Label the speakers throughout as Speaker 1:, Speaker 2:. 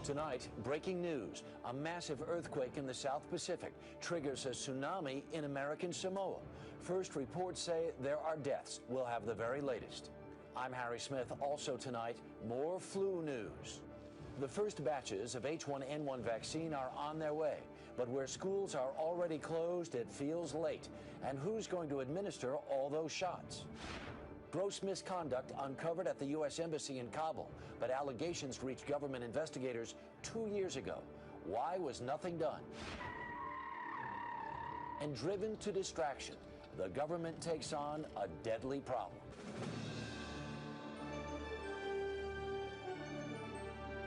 Speaker 1: Tonight, breaking news. A massive earthquake in the South Pacific triggers a tsunami in American Samoa. First reports say there are deaths. We'll have the very latest. I'm Harry Smith. Also tonight, more flu news. The first batches of H1N1 vaccine are on their way, but where schools are already closed, it feels late. And who's going to administer all those shots? Gross misconduct uncovered at the U.S. Embassy in Kabul, but allegations reached government investigators 2 years ago. Why was nothing done? And driven to distraction, the government takes on a deadly problem.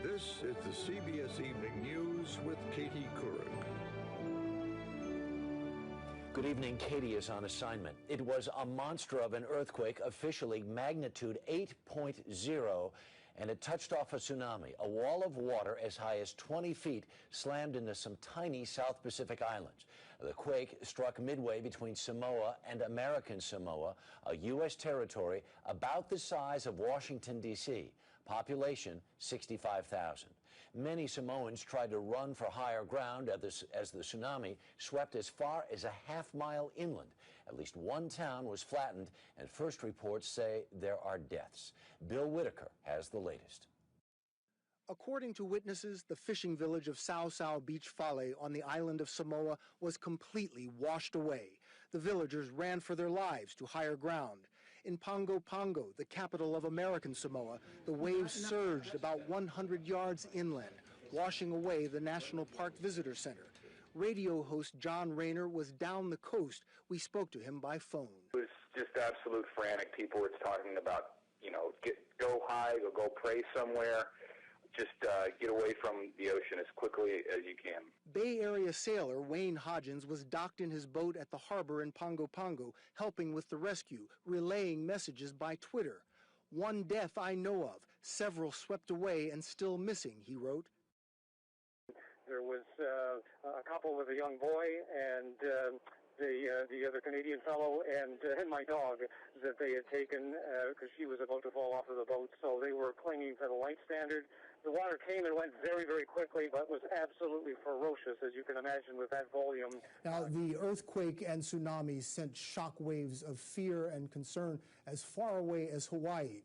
Speaker 2: This is the CBS Evening News with Katie Couric.
Speaker 1: Good evening. Katie is on assignment. It was a monster of an earthquake, officially magnitude 8.0, and it touched off a tsunami. A wall of water as high as 20 feet slammed into some tiny South Pacific islands. The quake struck midway between Samoa and American Samoa, a U.S. territory about the size of Washington, D.C. Population 65,000. Many Samoans tried to run for higher ground as the tsunami swept as far as a half-mile inland. At least one town was flattened, and first reports say there are deaths. Bill Whitaker has the latest.
Speaker 3: According to witnesses, the fishing village of Sao Sao Beach Fale on the island of Samoa was completely washed away. The villagers ran for their lives to higher ground. In Pago Pago, the capital of American Samoa, the waves surged about 100 yards inland, washing away the National Park Visitor Center. Radio host John Rayner was down the coast. We spoke to him by phone.
Speaker 4: It was just absolute frantic. People were talking about, go hide or go pray somewhere. Just get away from the ocean as quickly as you can.
Speaker 3: Bay Area sailor Wayne Hodgins was docked in his boat at the harbor in Pago Pago, helping with the rescue, relaying messages by Twitter. "One death I know of, several swept away and still missing," he wrote.
Speaker 5: There was a couple with a young boy and the other Canadian fellow and my dog that they had taken because she was about to fall off of the boat. So they were clinging to the life standard. The water came and went very, very quickly, but was absolutely ferocious, as you can imagine, with that volume.
Speaker 3: Now, the earthquake and tsunami sent shock waves of fear and concern as far away as Hawaii.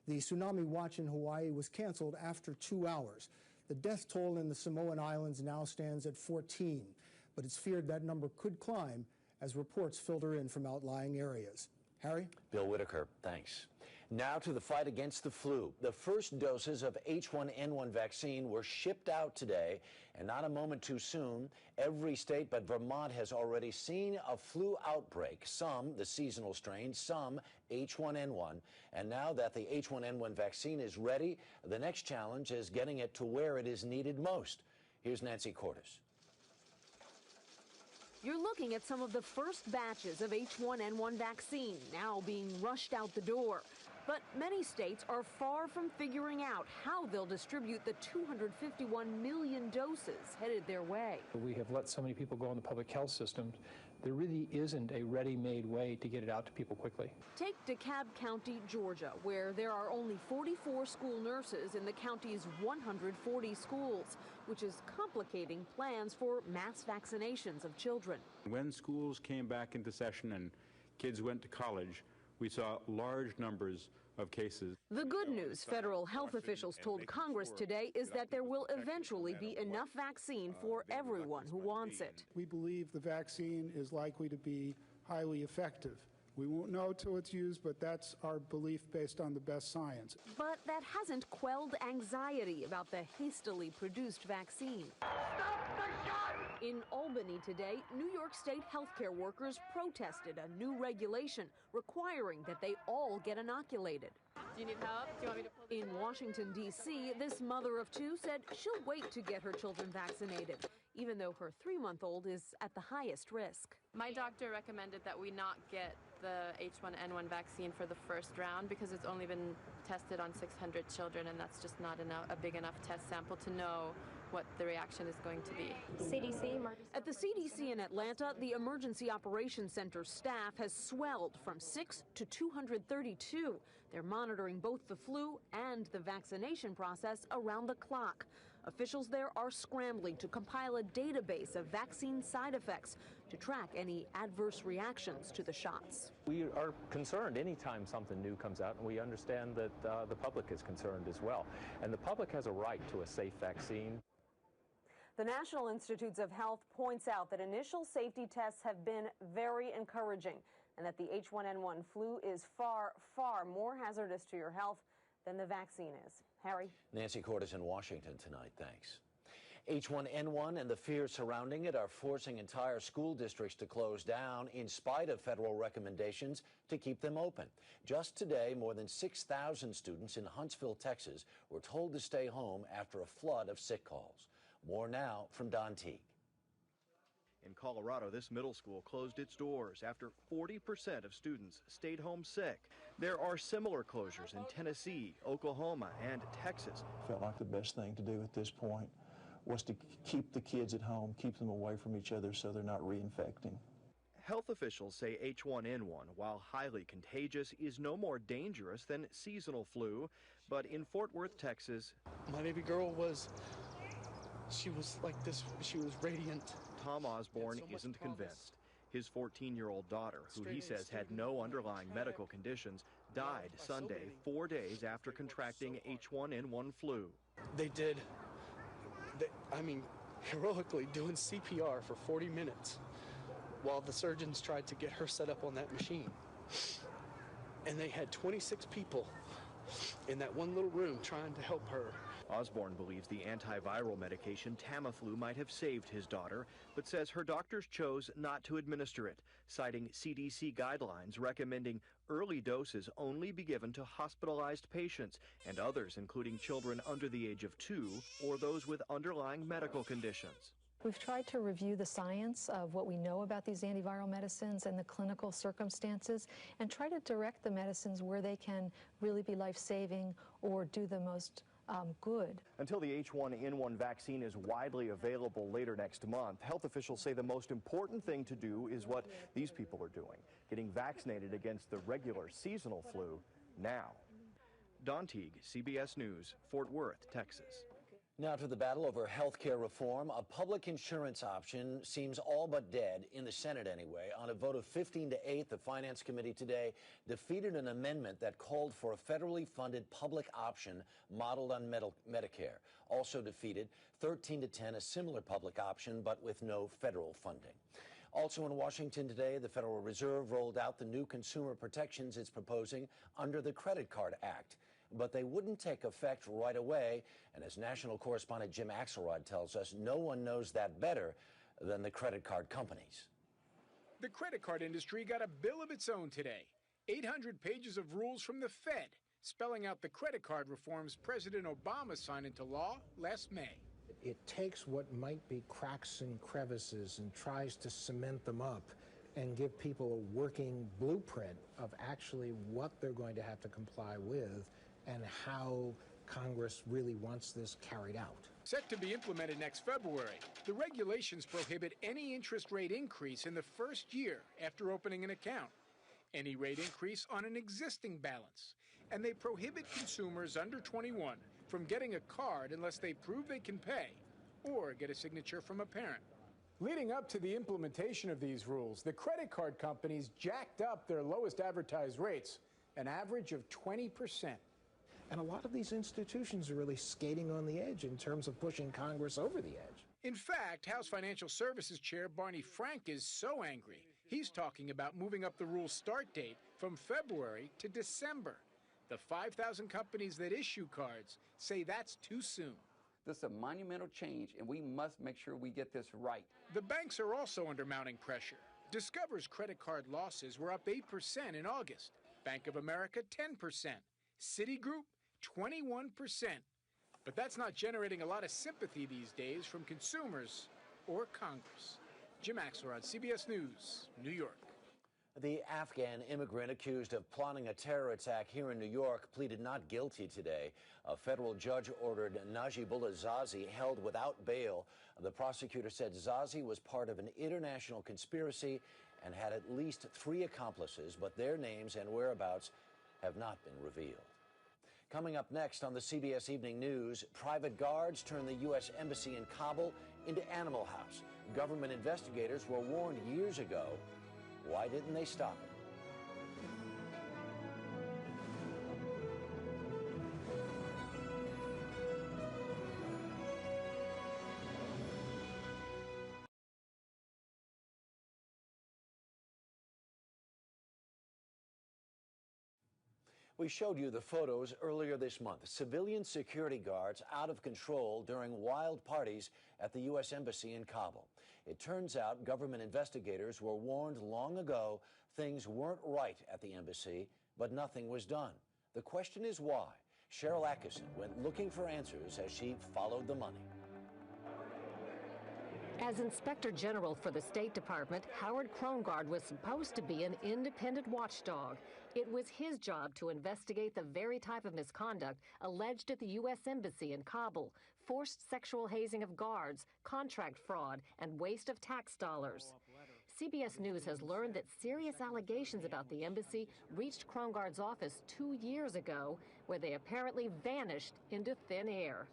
Speaker 3: The tsunami watch in Hawaii was canceled after 2 hours. The death toll in the Samoan Islands now stands at 14, but it's feared that number could climb as reports filter in from outlying areas. Harry?
Speaker 1: Bill Whitaker, thanks. Now to the fight against the flu. The first doses of H1N1 vaccine were shipped out today, and not a moment too soon. Every state but Vermont has already seen a flu outbreak, some the seasonal strain, some H1N1. And now that the H1N1 vaccine is ready, the next challenge is getting it to where it is needed most. Here's Nancy Cordes.
Speaker 6: You're looking at some of the first batches of H1N1 vaccine now being rushed out the door. But many states are far from figuring out how they'll distribute the 251 million doses headed their way.
Speaker 7: We have let so many people go in the public health systems. There really isn't a ready-made way to get it out to people quickly.
Speaker 6: Take DeKalb County, Georgia, where there are only 44 school nurses in the county's 140 schools, which is complicating plans for mass vaccinations of children.
Speaker 8: When schools came back into session and kids went to college, we saw large numbers of cases.
Speaker 6: The good news federal health officials told Congress today is that there will eventually be enough vaccine for everyone who wants it.
Speaker 9: We believe the vaccine is likely to be highly effective. We won't know till it's used, but that's our belief based on the best science.
Speaker 6: But that hasn't quelled anxiety about the hastily produced vaccine.
Speaker 10: Stop the shot!
Speaker 6: In Albany today, New York State healthcare workers protested a new regulation requiring that they all get inoculated.
Speaker 11: Do you need help? Do you want me to pull this
Speaker 6: In Washington, D.C., this mother of two said she'll wait to get her children vaccinated, even though her 3-month-old is at the highest risk.
Speaker 11: My doctor recommended that we not get the H1N1 vaccine for the first round because it's only been tested on 600 children, and that's just not a big enough test sample to know what the reaction is going to be.
Speaker 6: At the CDC in Atlanta, the Emergency Operations Center staff has swelled from 6 to 232. They're monitoring both the flu and the vaccination process around the clock. Officials there are scrambling to compile a database of vaccine side effects to track any adverse reactions to the shots.
Speaker 12: We are concerned anytime something new comes out, and we understand that the public is concerned as well. And the public has a right to a safe vaccine.
Speaker 6: The National Institutes of Health points out that initial safety tests have been very encouraging and that the H1N1 flu is far, far more hazardous to your health than the vaccine is. Harry?
Speaker 1: Nancy Cordes in Washington tonight. Thanks. H1N1 and the fears surrounding it are forcing entire school districts to close down in spite of federal recommendations to keep them open. Just today, more than 6,000 students in Huntsville, Texas, were told to stay home after a flood of sick calls. More now from Don Teague.
Speaker 13: In Colorado, this middle school closed its doors after 40% of students stayed home sick. There are similar closures in Tennessee, Oklahoma, and Texas.
Speaker 14: Felt like the best thing to do at this point was to keep the kids at home, keep them away from each other so they're not reinfecting.
Speaker 13: Health officials say H1N1, while highly contagious, is no more dangerous than seasonal flu. But in Fort Worth, Texas,
Speaker 15: my baby girl she was like this, she was radiant.
Speaker 13: Tom Osborne isn't convinced. His 14-year-old daughter, who he says had no underlying medical conditions, died Sunday, 4 days after contracting H1N1 flu.
Speaker 15: They heroically doing CPR for 40 minutes while the surgeons tried to get her set up on that machine. And they had 26 people in that one little room trying to help her.
Speaker 13: Osborne believes the antiviral medication Tamiflu might have saved his daughter, but says her doctors chose not to administer it, citing CDC guidelines recommending early doses only be given to hospitalized patients and others, including children under the age of 2 or those with underlying medical conditions.
Speaker 16: We've tried to review the science of what we know about these antiviral medicines and the clinical circumstances and try to direct the medicines where they can really be life-saving or do the most good.
Speaker 13: Until the H1N1 vaccine is widely available later next month, health officials say the most important thing to do is what these people are doing, getting vaccinated against the regular seasonal flu now. Don Teague, CBS News, Fort Worth, Texas.
Speaker 1: Now to the battle over health care reform. A public insurance option seems all but dead, in the Senate anyway. On a vote of 15-8, the Finance Committee today defeated an amendment that called for a federally funded public option modeled on Medicare. Also defeated 13-10, a similar public option, but with no federal funding. Also in Washington today, the Federal Reserve rolled out the new consumer protections it's proposing under the Credit Card Act. But they wouldn't take effect right away. And as national correspondent Jim Axelrod tells us, no one knows that better than the credit card companies.
Speaker 17: The credit card industry got a bill of its own today. 800 pages of rules from the Fed, spelling out the credit card reforms President Obama signed into law last May.
Speaker 18: It takes what might be cracks and crevices and tries to cement them up and give people a working blueprint of actually what they're going to have to comply with and how Congress really wants this carried out.
Speaker 17: Set to be implemented next February, the regulations prohibit any interest rate increase in the first year after opening an account, any rate increase on an existing balance, and they prohibit consumers under 21 from getting a card unless they prove they can pay or get a signature from a parent. Leading up to the implementation of these rules, the credit card companies jacked up their lowest advertised rates, an average of 20%.
Speaker 18: And a lot of these institutions are really skating on the edge in terms of pushing Congress over the edge.
Speaker 17: In fact, House Financial Services Chair Barney Frank is so angry, he's talking about moving up the rule start date from February to December. The 5,000 companies that issue cards say that's too soon.
Speaker 19: This is a monumental change, and we must make sure we get this right.
Speaker 17: The banks are also under mounting pressure. Discover's credit card losses were up 8% in August. Bank of America, 10%. Citigroup, 21%. But that's not generating a lot of sympathy these days from consumers or Congress. Jim Axelrod, CBS News, New York.
Speaker 1: The Afghan immigrant accused of plotting a terror attack here in New York pleaded not guilty today. A federal judge ordered Najibullah Zazi held without bail. The prosecutor said Zazi was part of an international conspiracy and had at least 3 accomplices, but their names and whereabouts have not been revealed. Coming up next on the CBS Evening News, private guards turned the U.S. Embassy in Kabul into Animal House. Government investigators were warned years ago. Why didn't they stop it? We showed you the photos earlier this month. Civilian security guards out of control during wild parties at the U.S. Embassy in Kabul. It turns out government investigators were warned long ago things weren't right at the embassy, but nothing was done. The question is why? Cheryl Atkinson went looking for answers as she followed the money.
Speaker 20: As Inspector General for the State Department, Howard Krongard was supposed to be an independent watchdog. It was his job to investigate the very type of misconduct alleged at the U.S. Embassy in Kabul: forced sexual hazing of guards, contract fraud, and waste of tax dollars. CBS News has learned that serious allegations about the embassy reached Krongard's office 2 years ago, where they apparently vanished into thin air.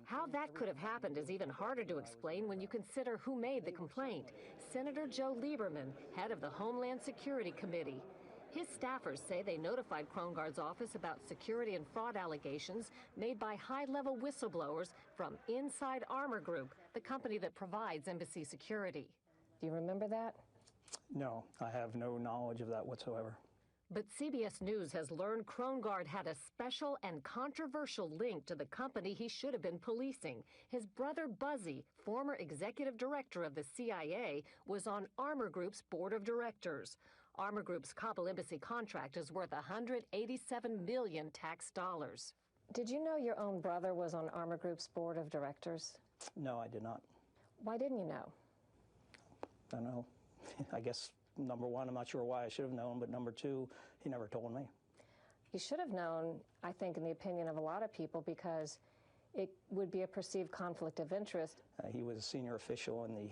Speaker 20: How that could have happened is even harder to explain when you consider who made the complaint: Senator Joe Lieberman, head of the Homeland Security Committee. His staffers say they notified Krongard's office about security and fraud allegations made by high-level whistleblowers from Inside Armor Group, the company that provides embassy security. Do you remember that?
Speaker 7: No, I have no knowledge of that whatsoever.
Speaker 20: But CBS News has learned Krongard had a special and controversial link to the company he should have been policing. His brother Buzzy, former executive director of the CIA, was on Armor Group's board of directors. Armor Group's Kabul embassy contract is worth $187 million tax dollars.
Speaker 21: Did you know your own brother was on Armor Group's board of directors?
Speaker 7: No, I did not.
Speaker 21: Why didn't you know?
Speaker 7: I don't know. I guess, number one, I'm not sure why I should have known, but number two, he never told me.
Speaker 21: You should have known, I think, in the opinion of a lot of people, because it would be a perceived conflict of interest.
Speaker 7: He was a senior official in the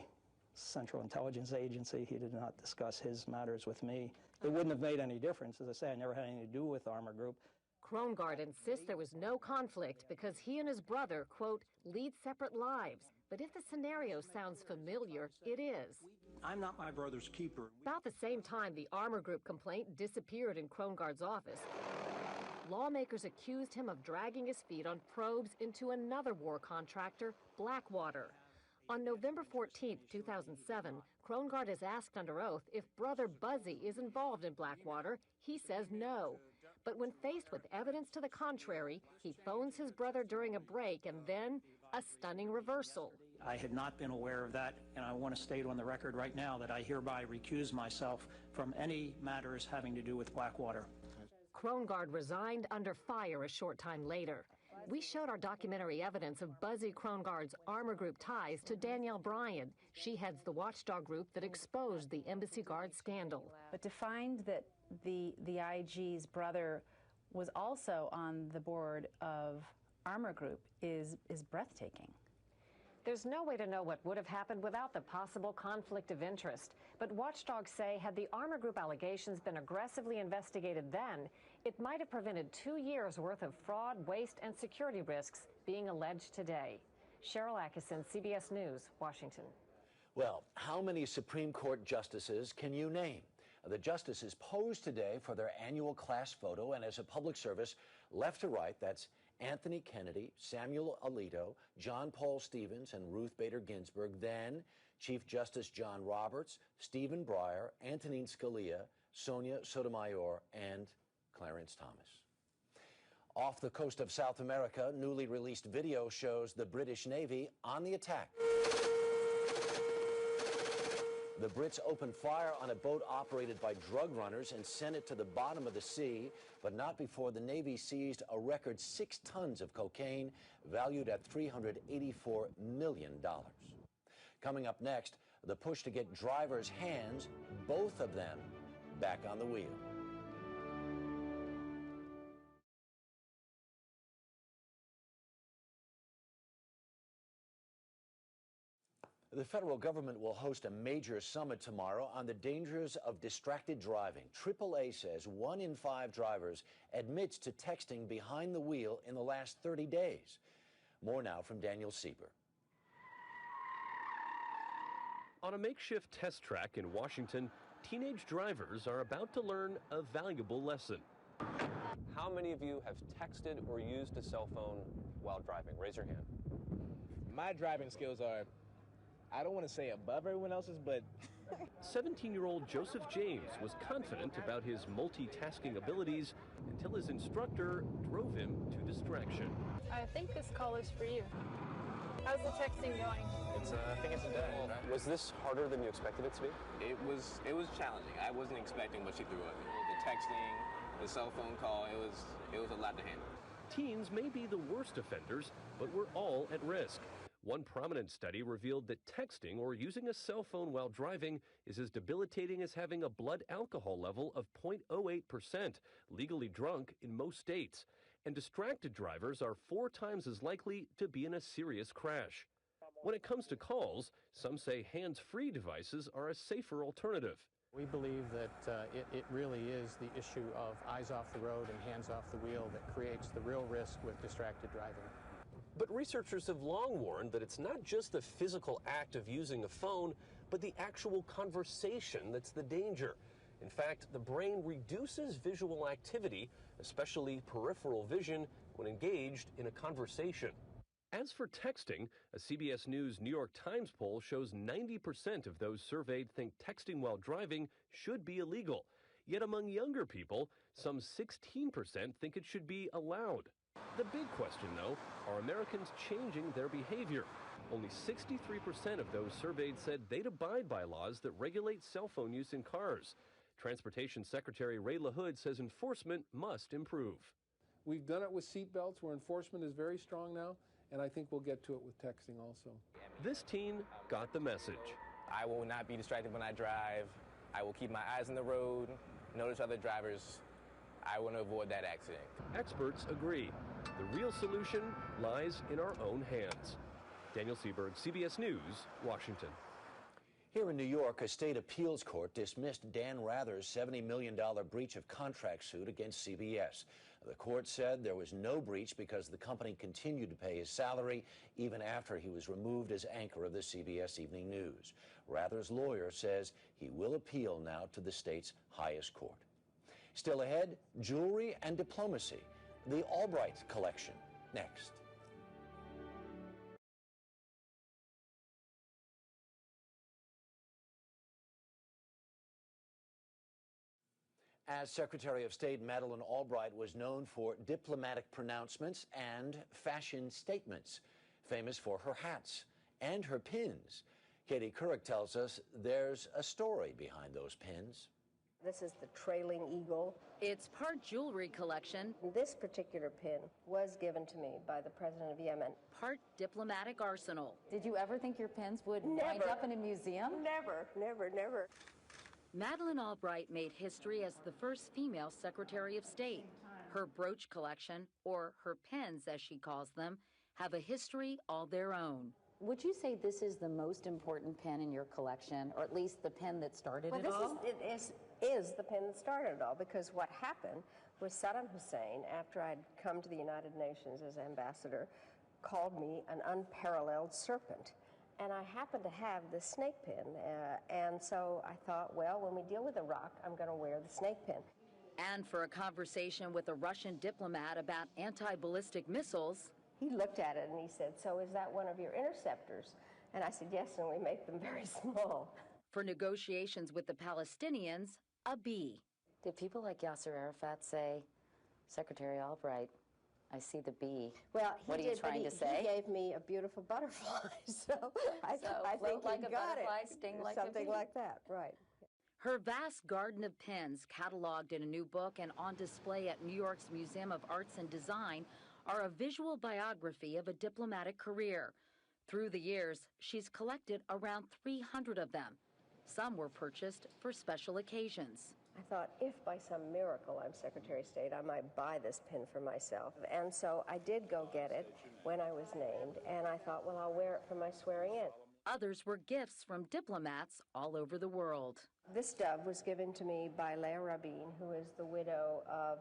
Speaker 7: Central Intelligence Agency. He did not discuss his matters with me. It wouldn't have made any difference. As I say, I never had anything to do with Armor Group.
Speaker 20: Krongard insists there was no conflict because he and his brother, quote, lead separate lives. But if the scenario sounds familiar, it is.
Speaker 7: I'm not my brother's keeper.
Speaker 20: About the same time the Armor Group complaint disappeared in Krongard's office, lawmakers accused him of dragging his feet on probes into another war contractor, Blackwater. On November 14, 2007, Krongard is asked under oath if brother Buzzy is involved in Blackwater. He says no. But when faced with evidence to the contrary, he phones his brother during a break, and then a stunning reversal.
Speaker 7: I had not been aware of that, and I want to state on the record right now that I hereby recuse myself from any matters having to do with Blackwater.
Speaker 20: Krongard resigned under fire a short time later. We showed our documentary evidence of Buzzy Krongard's Armor Group ties to Danielle Bryan. She heads the watchdog group that exposed the embassy guard scandal.
Speaker 22: But to find that the IG's brother was also on the board of Armor Group is breathtaking.
Speaker 20: There's no way to know what would have happened without the possible conflict of interest. But watchdogs say had the Armor Group allegations been aggressively investigated then, it might have prevented 2 years' worth of fraud, waste, and security risks being alleged today. Cheryl Atkinson, CBS News, Washington.
Speaker 1: Well, how many Supreme Court justices can you name? The justices posed today for their annual class photo, and as a public service, left to right, that's Anthony Kennedy, Samuel Alito, John Paul Stevens, and Ruth Bader Ginsburg. Then Chief Justice John Roberts, Stephen Breyer, Antonin Scalia, Sonia Sotomayor, and Clarence Thomas. Off the coast of South America, newly released video shows the British Navy on the attack. The Brits opened fire on a boat operated by drug runners and sent it to the bottom of the sea, but not before the Navy seized a record 6 tons of cocaine valued at $384 million. Coming up next, the push to get drivers' hands, both of them, back on the wheel. The federal government will host a major summit tomorrow on the dangers of distracted driving. AAA says 1 in 5 drivers admits to texting behind the wheel in the last 30 days. More now from Daniel Sieber.
Speaker 2: On a makeshift test track in Washington, teenage drivers are about to learn a valuable lesson.
Speaker 4: How many of you have texted or used a cell phone while driving? Raise your hand.
Speaker 23: My driving skills are, I don't want to say above everyone else's, but
Speaker 2: 17-year-old Joseph James was confident about his multitasking abilities until his instructor drove him to distraction.
Speaker 24: I think this call is for you. How's the texting going?
Speaker 4: I think it's done. Was this harder than you expected it to be?
Speaker 23: it was challenging. I wasn't expecting what she threw at me. The texting, the cell phone call, it was a lot to handle.
Speaker 2: Teens may be the worst offenders, but we're all at risk. One prominent study revealed that texting or using a cell phone while driving is as debilitating as having a blood alcohol level of 0.08%, legally drunk in most states. And distracted drivers are 4 times as likely to be in a serious crash. When it comes to calls, some say hands-free devices are a safer alternative.
Speaker 25: We believe that it really is the issue of eyes off the road and hands off the wheel that creates the real risk with distracted driving.
Speaker 2: But researchers have long warned that it's not just the physical act of using a phone, but the actual conversation that's the danger. In fact, the brain reduces visual activity, especially peripheral vision, when engaged in a conversation. As for texting, a CBS News New York Times poll shows 90% of those surveyed think texting while driving should be illegal. Yet among younger people, some 16% think it should be allowed. The big question, though, are Americans changing their behavior? Only 63% of those surveyed said they'd abide by laws that regulate cell phone use in cars. Transportation Secretary Ray LaHood says enforcement must improve.
Speaker 26: We've done it with seat belts where enforcement is very strong now, and I think we'll get to it with texting also.
Speaker 2: This teen got the message.
Speaker 23: I will not be distracted when I drive. I will keep my eyes on the road, notice other drivers. I want to avoid that accident.
Speaker 2: Experts agree. The real solution lies in our own hands. Daniel Seberg, CBS News, Washington.
Speaker 1: Here in New York, a state appeals court dismissed Dan Rather's $70 million breach of contract suit against CBS. The court said there was no breach because the company continued to pay his salary even after he was removed as anchor of the CBS Evening News. Rather's lawyer says he will appeal now to the state's highest court. Still ahead, jewelry and diplomacy. The Albright collection, next. As Secretary of State, Madeleine Albright was known for diplomatic pronouncements and fashion statements, famous for her hats and her pins. Katie Couric tells us there's a story behind those pins.
Speaker 27: This is the trailing eagle.
Speaker 28: It's part jewelry collection.
Speaker 27: This particular pin was given to me by the president of Yemen.
Speaker 28: Part diplomatic arsenal.
Speaker 22: Did you ever think your pins would wind up in a museum?
Speaker 27: Never, never, never.
Speaker 28: Madeleine Albright made history as the first female Secretary of State. Her brooch collection, or her pins as she calls them, have a history all their own.
Speaker 22: Would you say this is the most important pin in your collection, or at least the pin that started it all?
Speaker 27: This is the pin that started it all, because what happened was Saddam Hussein, after I'd come to the United Nations as ambassador, called me an unparalleled serpent. And I happened to have the snake pin, and so I thought, well, when we deal with Iraq, I'm going to wear the snake pin.
Speaker 28: And for a conversation with a Russian diplomat about anti-ballistic missiles,
Speaker 27: he looked at it and he said, so is that one of your interceptors? And I said, yes, and we make them very small.
Speaker 28: For negotiations with the Palestinians, a B.
Speaker 22: Did people like Yasser Arafat say, Secretary Albright, I see the bee?
Speaker 27: Well,
Speaker 22: what are you trying to say?
Speaker 27: He gave me a beautiful butterfly, so I think
Speaker 22: like
Speaker 27: he
Speaker 22: a
Speaker 27: got
Speaker 22: butterfly,
Speaker 27: it.
Speaker 22: sting like a
Speaker 27: Something
Speaker 22: bee.
Speaker 27: like that, right.
Speaker 28: Her vast garden of pins, cataloged in a new book and on display at New York's Museum of Arts and Design, are a visual biography of a diplomatic career. Through the years, she's collected around 300 of them. Some were purchased for special occasions.
Speaker 27: I thought, if by some miracle I'm Secretary of State, I might buy this pin for myself. And so I did go get it when I was named, and I thought, well, I'll wear it for my swearing in.
Speaker 28: Others were gifts from diplomats all over the world.
Speaker 27: This dove was given to me by Leah Rabin, who is the widow of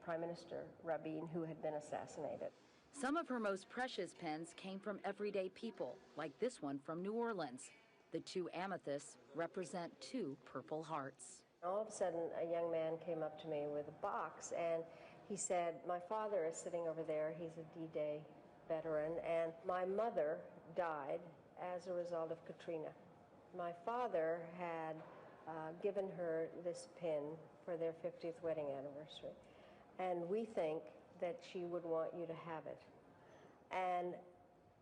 Speaker 27: Prime Minister Rabin, who had been assassinated.
Speaker 28: Some of her most precious pins came from everyday people, like this one from New Orleans. The two amethysts represent two Purple Hearts.
Speaker 27: All of a sudden, a young man came up to me with a box, and he said, my father is sitting over there. He's a D-Day veteran, and my mother died as a result of Katrina. My father had given her this pin for their 50th wedding anniversary, and we think that she would want you to have it. And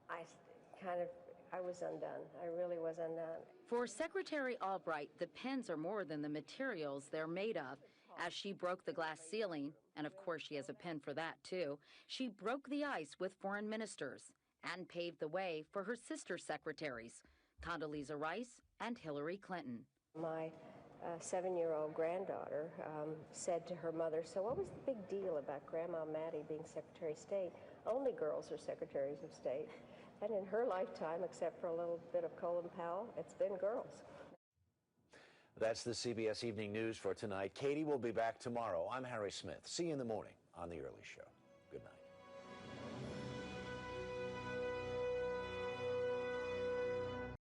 Speaker 27: I was undone. I really was undone.
Speaker 28: For Secretary Albright, the pins are more than the materials they're made of. As she broke the glass ceiling, and of course she has a pin for that too, she broke the ice with foreign ministers and paved the way for her sister secretaries, Condoleezza Rice and Hillary Clinton.
Speaker 27: My 7-year-old granddaughter said to her mother, so what was the big deal about Grandma Maddie being Secretary of State? Only girls are Secretaries of State. And in her lifetime, except for a little bit of Colin Powell, it's been girls.
Speaker 1: That's the CBS Evening News for tonight. Katie will be back tomorrow. I'm Harry Smith. See you in the morning on The Early Show.